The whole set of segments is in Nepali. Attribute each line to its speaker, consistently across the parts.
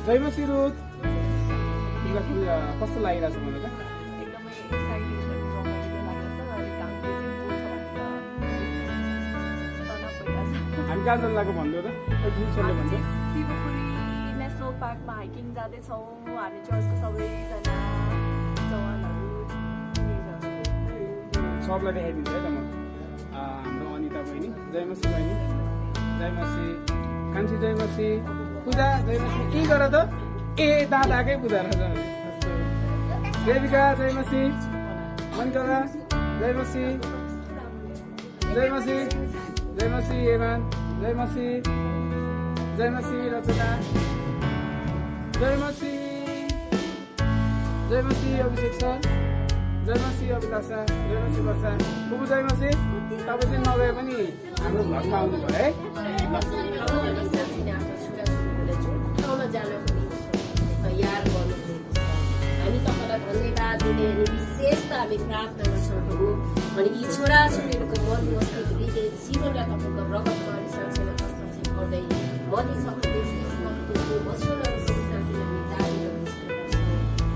Speaker 1: जयमसी रुथ तिमीलाई कस्तो लागिरहेछ मलाई त
Speaker 2: एकदमै एक्साइटेड अनि रमाइलो लागेको छ अनि कामको चाहिँ
Speaker 1: हामी कहाँ जानु लाग्यो भन्दै त छोरीले भन्छ
Speaker 2: शिवपुरी नेसनल पार्कमा हाइकिङ जाँदैछौँ हामी चर्चको सबैजना जवानहरू
Speaker 1: सबलाई देखाइदिन्छ है त म हाम्रो अनिता बहिनी जयमसी बहिनी जयमसी कान्छी जयमसी पूजा जयमसी के गर त ए दादाकै पूजा रहेछ देविका जयमसी मनिका जयमसी जयमसी जयमसी एमान जयमसी जयमसी रचना जयमसी जयमसी अभिषेक सर जयमसी अभिलाषा जयमसी वर्षा बुबु जयमसी तपाईँ चाहिँ नगए पनि हाम्रो घरमा आउनु भयो है
Speaker 3: तयार गर्नुभएको छ हामी तपाईँलाई धन्यवाद दिने अनि विशेष त हामी प्रार्थना गर्छौँ प्रभु अनि यी छोराछोरीहरूको मन मस्तिष्क हृदय जीवनलाई तपाईँको रगतमा अनि साँच्चैमा हस्तक्षेप गर्दै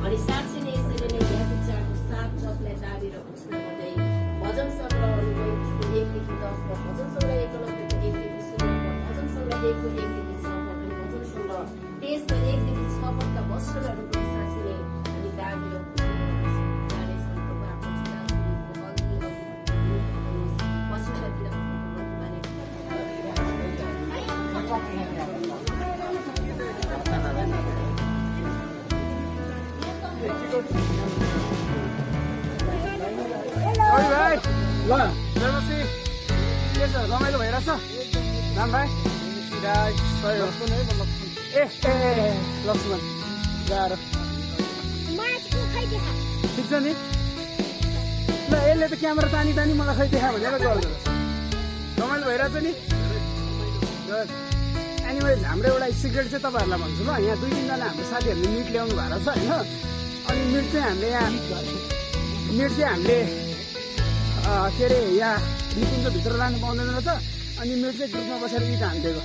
Speaker 3: अनि साँच्चै नै यसरी नै यात्राको सात पदलाई दाबेर घोषणा गर्दै भजन सङ्ग्रहहरू एकदेखि 10 भजन सङ्ग्रह 91 एकदेखि 16 भजन सङ्ग्रह 1 एकदेखि 6 अनि भजन सङ्ग्रह 23 1देखि 6 पदका वचनहरूको साँच्चै नै अनि दाबेर
Speaker 1: भाइ ल जयमसी के छ रमाइलो भइरहेछ राम भाइ ए ए लक्ष्मण गाह्रो ठिक छ नि ल यसले त क्यामेरा तानी तानी मलाई खै देखा भनेर गर्दो रमाइलो भइरहेछ नि एनिवेज हाम्रो एउटा सिक्रेट चाहिँ तपाईँहरूलाई भन्छु ल यहाँ 2-3 जना हाम्रो साथीहरूले मिट ल्याउनु भएको छ होइन अनि मिट चाहिँ हामीले के अरे यहाँ निकुञ्जभित्र लानु पाउँदैन रहेछ अनि मिट चाहिँ ग्रुपमा बसेर इट हानिदिएको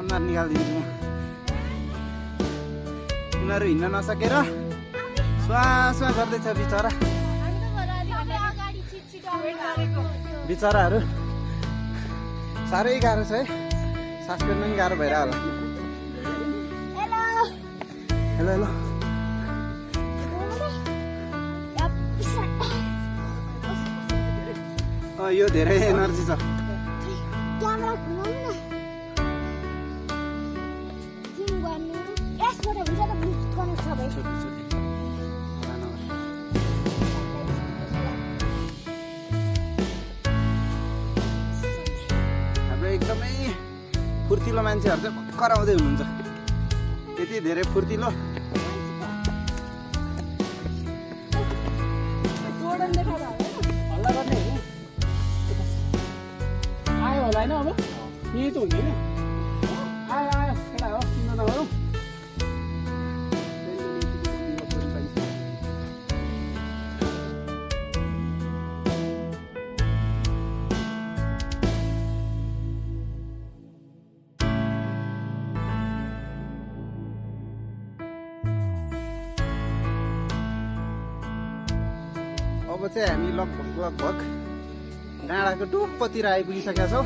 Speaker 1: अनुहार निकालिदिन्छु म। उनीहरू हिँड्न नसकेर स्वासमा गर्दैछ बिचरा। बिचराहरू साह्रै गाह्रो छ है, सास फेर्न पनि गाह्रो भइरह होला। हेलो हेलो यो धेरै एनर्जी छ। एकदमै फुर्तिलो मान्छेहरू चाहिँ भर्खर आउँदै हुनुहुन्छ, त्यति धेरै फुर्तिलो। हल्ला गर्ने होइन, आयो होला होइन, अब यही त हुने होइन। आयो आयो केटा हो, किन नगरौँ। अब चाहिँ हामी लगभग डाँडाको टुप्पोतिर आइपुगिसकेका छौँ।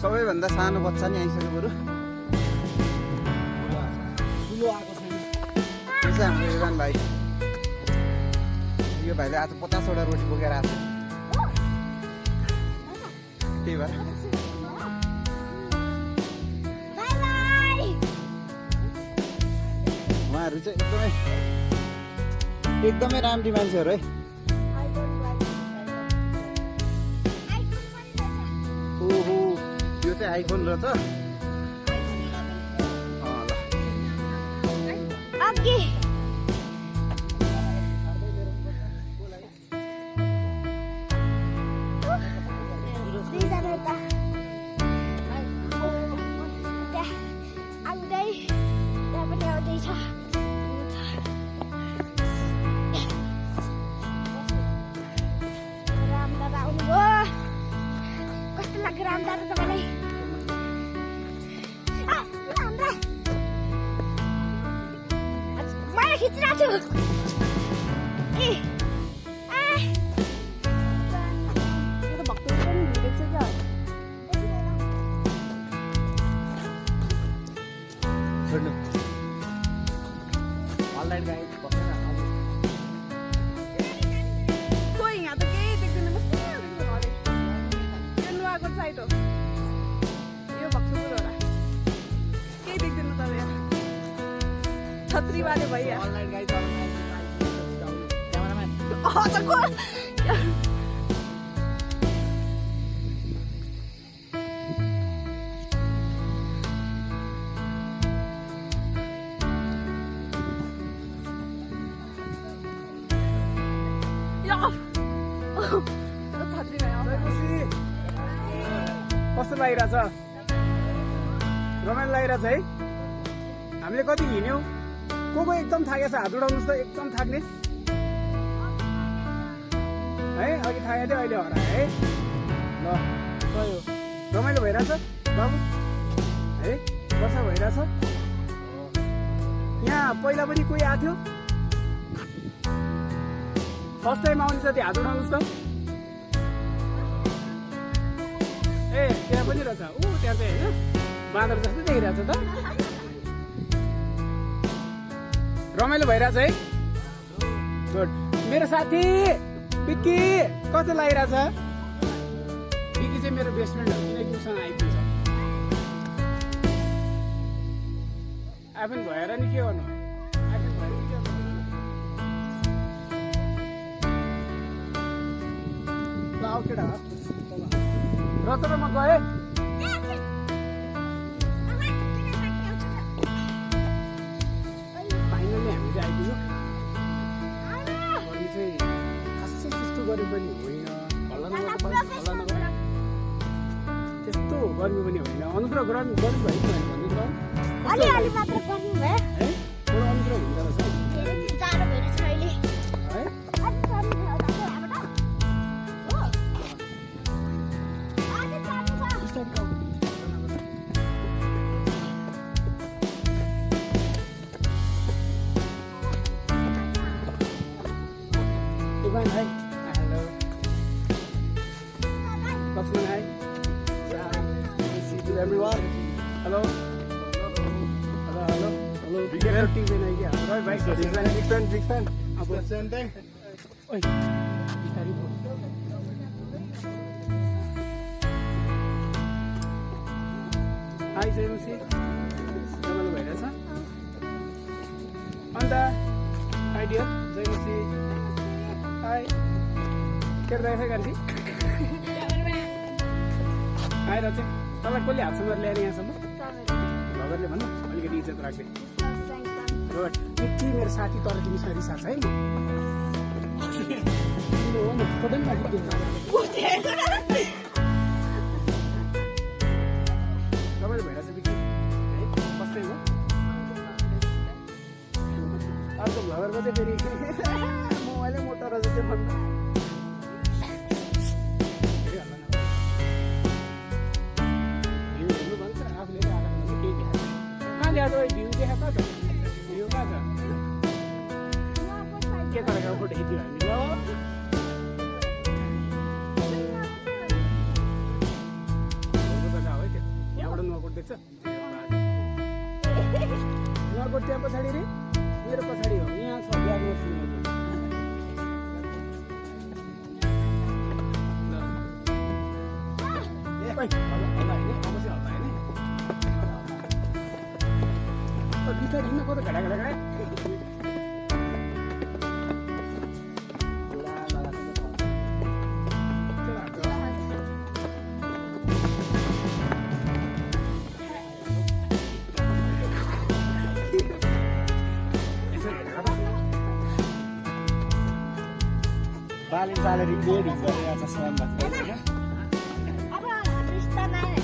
Speaker 1: सबैभन्दा सानो बच्चा नि आइसक्यो बरु। ठुलो आएको छैन। यो चाहिँ हाम्रो युवान भाइ। यो भाइले आज 50वटा रोटी बोकेर आएको छ, त्यही भएर उहाँहरू चाहिँ एकदमै राम्री मान्छेहरू है। ओहो यो चाहिँ आइफोन रहेछ।
Speaker 2: छतरी वाले भैया
Speaker 1: कस्तो लागिरहेछ? रमाइलो लागिरहेछ है। हामीले कति हिँड्यौँ, को एकदम थाकेको छ? हात उठाउनुहोस् त, एकदम थाक्ने है। अघि थाकेको थियो, अहिले हरायो है। ल सही हो, रमाइलो भइरहेछ बाबु है, वर्षा भइरहेछ। यहाँ पहिला पनि कोही आएको थियो? फर्स्ट टाइम आउने जति हात उठाउनुहोस् त। ए त्यहाँ पनि रहेछ, त्यहाँ चाहिँ होइन बाँदर जस्तो देखिरहेछ त। रमाइलो भइरहेछ है। गुड। मेरो साथी पिक्की कस्तो लागिरहेछ? पिक्की चाहिँ मेरो बेस्ट फ्रेन्ड हो किनकि उसँग आइपुग्छ आफै भएर नि के गर्नु आफै भएर नि के गर्नु ल आऊ केटा रच र म गएँ फाइनली हामी चाहिँ आइपुग्यो अनि चाहिँ खासै त्यस्तो गरे पनि होइन त्यस्तो गर्मी पनि होइन अनुग्रह गर्नु भयो भन्नु
Speaker 4: अलिअलि मात्र गर्नु भयो
Speaker 1: है थोडो अनुग्रह हुँदो रहेछ
Speaker 4: जाडो भइरहेछ अहिले
Speaker 1: है
Speaker 4: आज गर्नु भयो यहाँबाट हो आज जानु छ
Speaker 1: Ivan, hi. Hello. Lakshman, hi. Nice to see everyone. Hello. Hello. Big fan. Roy, bye. Big fan. Same thing. Oi. Hi, James. Hello, भइरहेछ अन्त हाई डियर James. हाई के रहेछ गाडी आएर चाहिँ तपाईँलाई कसले हातसम्म ल्याएर यहाँसम्म भगरले भन्नु अलिकति इज्जत राख्दै यति मेरो साथी तर तिमीसँग रिसार्छ है म फोटो पनि राखिदिन्छु तपाईँले भइरहेछ बिक्री है कस्तै हो अर्को भगरमा चाहिँ फेरि मोबाइलै मोटो रहेछ त्यो भन्नु ल्याएको भ्यू देखा कहाँ छ भ्यू कहाँ छ के गरेको फोटो खिच्यो हामी ल जग्गा हो त्यो यहाँबाट नुवाकोट देख्छ नुवाकोट त्यहाँ पछाडि रे मेरो पछाडि हो यहाँ छ बिहान बिस्तारै हिँड्न कता घडा बाली सालेरी गोड गरेर आज सम भएको
Speaker 4: अब रिस्ता नै हैन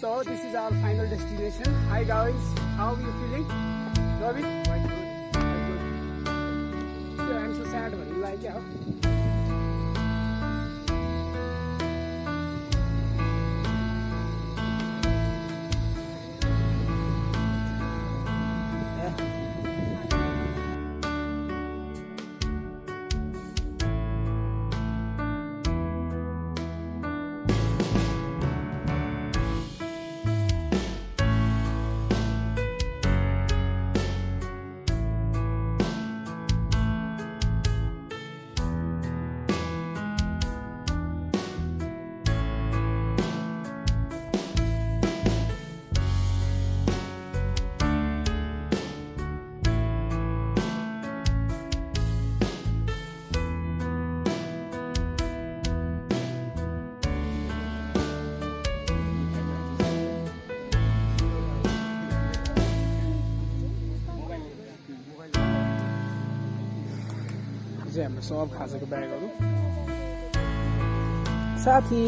Speaker 1: So this is our final destination. Hi guys, how are you feeling? Robbie? Quite good. Quite good. Yeah, I'm so sad when you like it. चाहिँ हाम्रो सब खाजाको ब्यागहरू साथी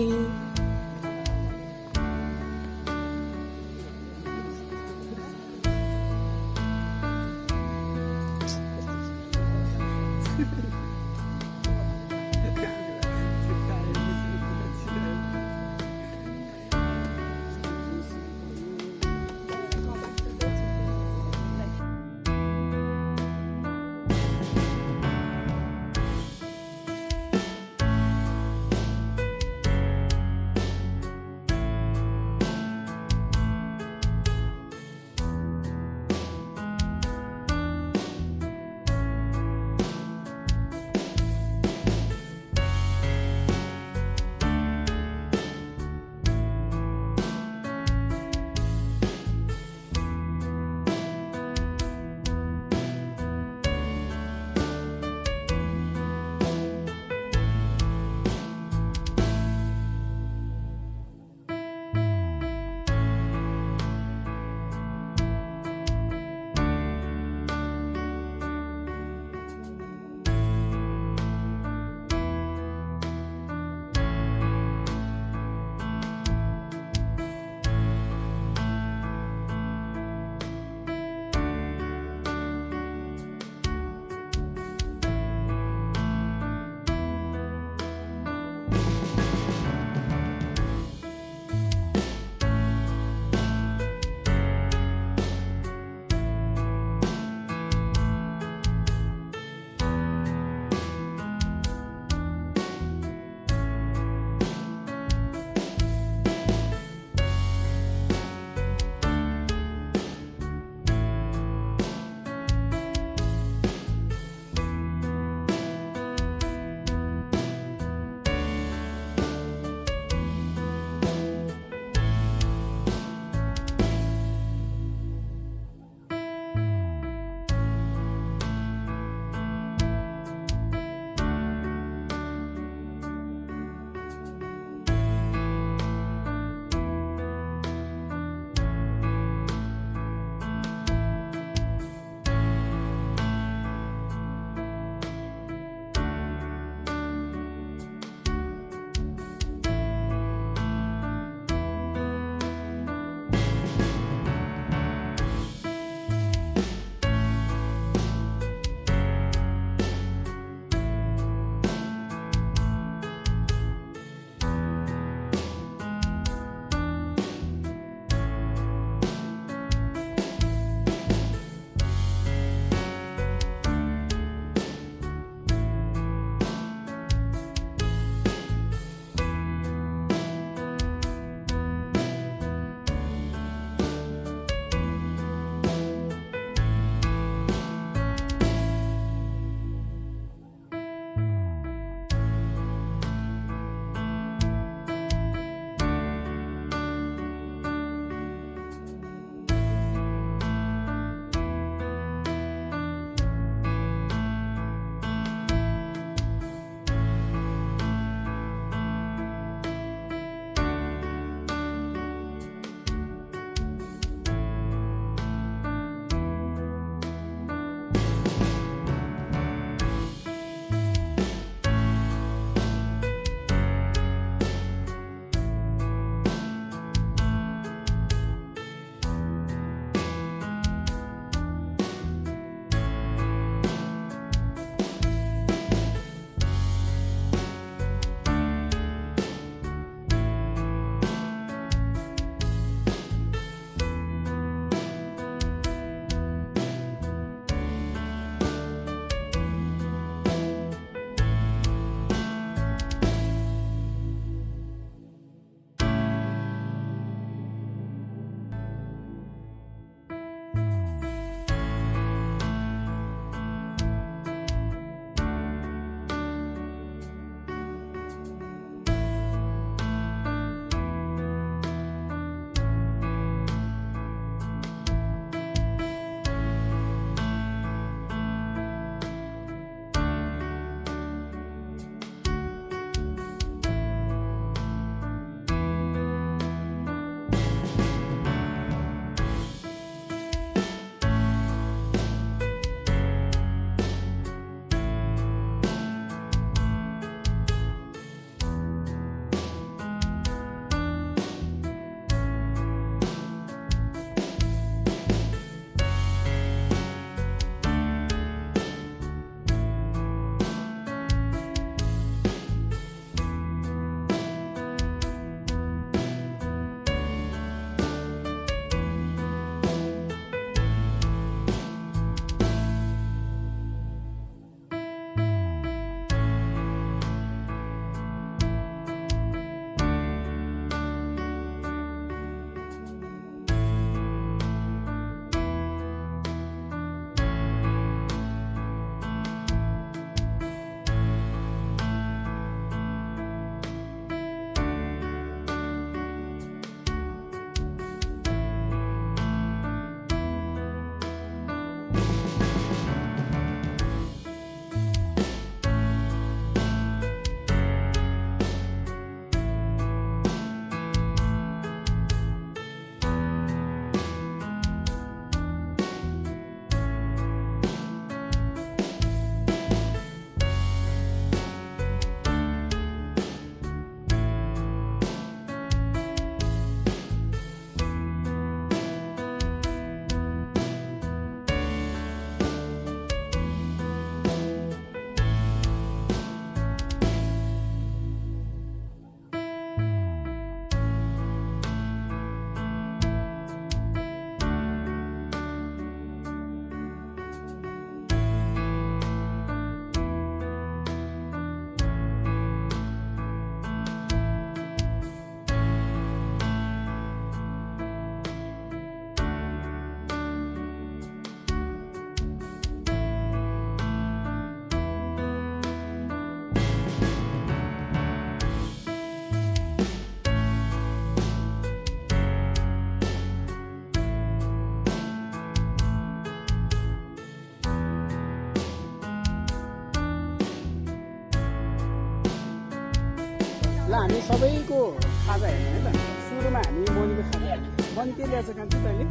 Speaker 1: सबैको खाजा हेर्नु है त सुरुमा हामी मनीको खाजा हेर्नु मनी के ल्याएको छ कान्छी तैँले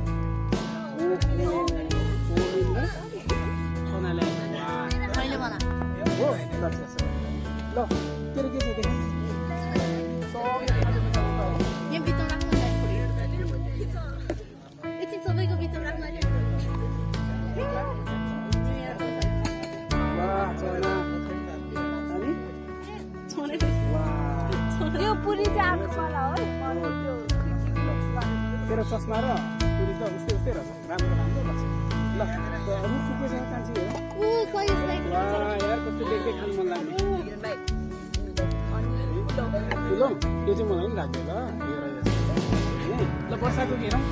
Speaker 1: सोना ल्याएको
Speaker 2: मैले बना
Speaker 1: हो ल तेरो के छ देखि
Speaker 2: यो भित्र राख्नु एकछिन सबैको भित्र राख्नु
Speaker 4: यो पुरी चाहिँ आफूलाई हो
Speaker 1: तेरो चस्मा र पुरी त उस्तै उस्तै रहेछ राम्रो राम्रो लाग्छ ल अरू के छ कान्छी हो यार कस्तो देख्दै खानु मन लाग्ने ठुलो यो चाहिँ मलाई पनि लाग्यो ल वर्षाको हेरौँ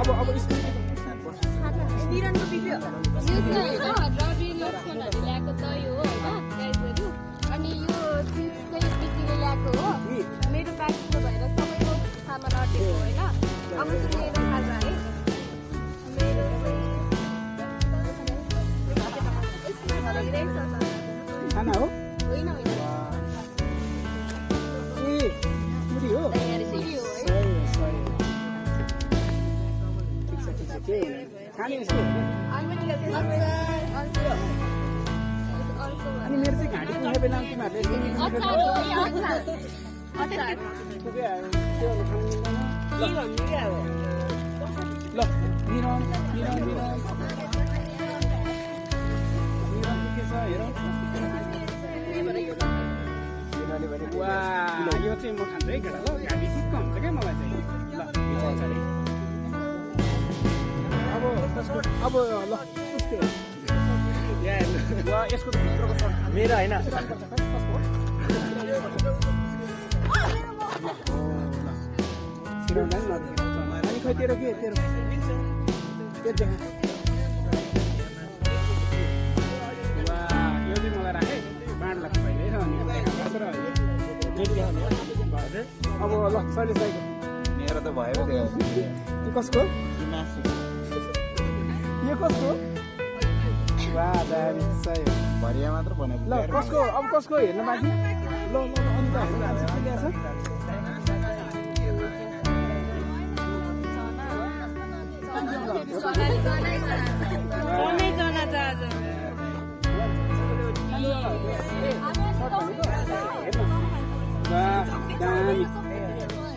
Speaker 1: अब
Speaker 2: निरनको बिग्रियो
Speaker 4: ल्याएको त यो हो होइन गाइजहरू अनि यो चिज चाहिँ बिक्रीले ल्याएको हो मेरो प्याकेट भएर सबैको सामान अटेको होइन अब चाहिँ मेरो खाजा है मेरो
Speaker 1: खाना हो
Speaker 4: होइन
Speaker 1: ए पुरी हो खाने यस्तो अनि मेरो चाहिँ घाँटी पुग्ने बेला तिमीहरूले ल मिरन के छ हेर वा यो चाहिँ म खान्छु है केटा ल घाँटी ठिक्क हुन्छ क्या मलाई चाहिँ अब ल यसको मेरो होइन अनि खै तेरो के तेरो देखा यो चाहिँ मलाई राखेँ बाँड लाग्छ पहिले अब ल सहिले साइको
Speaker 5: मेरो त भयो त्यो
Speaker 1: कसको यो कसको वाह दामी सही हो
Speaker 5: भरिया मात्र भने
Speaker 1: ल कसको अब कसको हेर्नु बाँकी ल अन्त हेर्नु आज के ल्याएछ दामी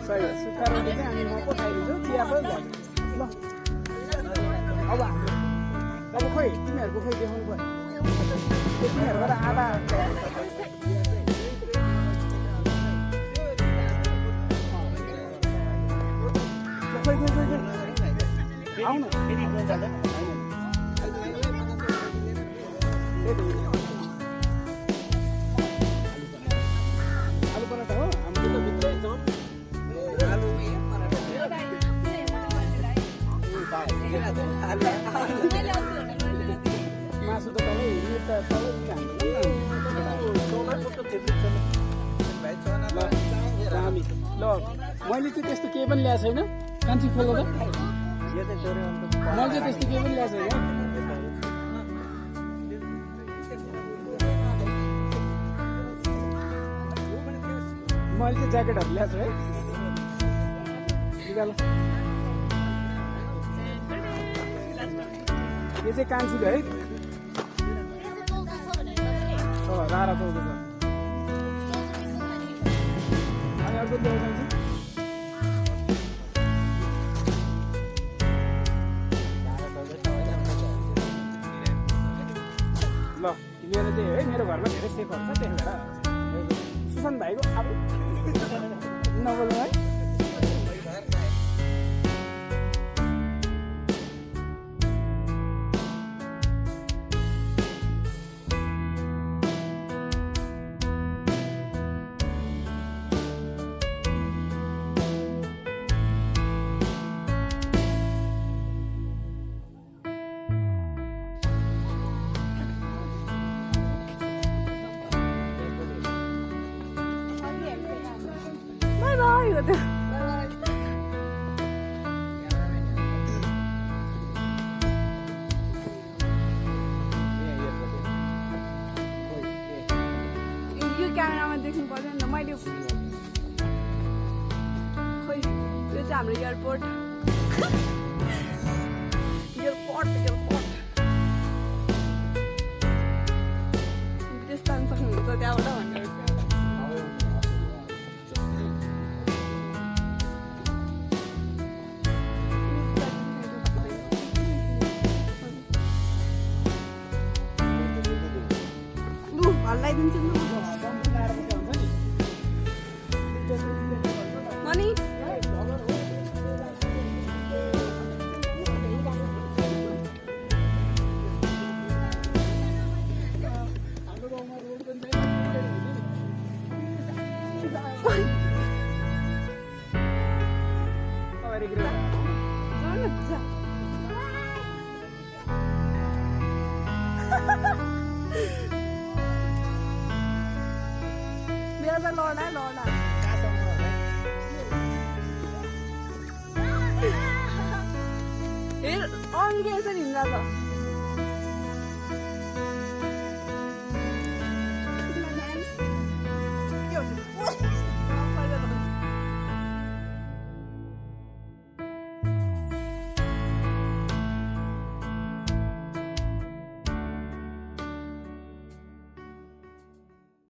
Speaker 1: सही हो सुक्खा रोटी चाहिँ हामी म पठाइदिन्छु चिया पनि ल अब खोइ तिमीहरूको खोइ देखाउनु पर्यो तिमीहरूबाट आधा खोइ आउनु आलु पराठा हो हाम्रो भित्र एकदम मासु त तपाईँ हिँड्ने त सबै दामी ल मैले चाहिँ त्यस्तो केही पनि ल्याएको छैन कान्छी खोल्नु त मैले चाहिँ त्यस्तो केही पनि ल्याएको छैन मैले चाहिँ ज्याकेटहरू ल्याएको छु है निकाल यो चाहिँ कान्छीको है 12-14 छ अनि अर्को ल्याउ कान्छी ल मेरो चाहिँ है मेरो घरमा धेरै सेफहरू छ त्यही भएर सुशान्त भाइको अब नबोल्नु है
Speaker 2: चाहिँ हाम्रो एयरपोर्ट विदेश जान सक्नुहुन्छ त्यहाँबाट भनेर लु हल्लाइदिन्छु लु मनी बिहाजा लडा लडा हेर अङ्गे यसरी हिँड्दा त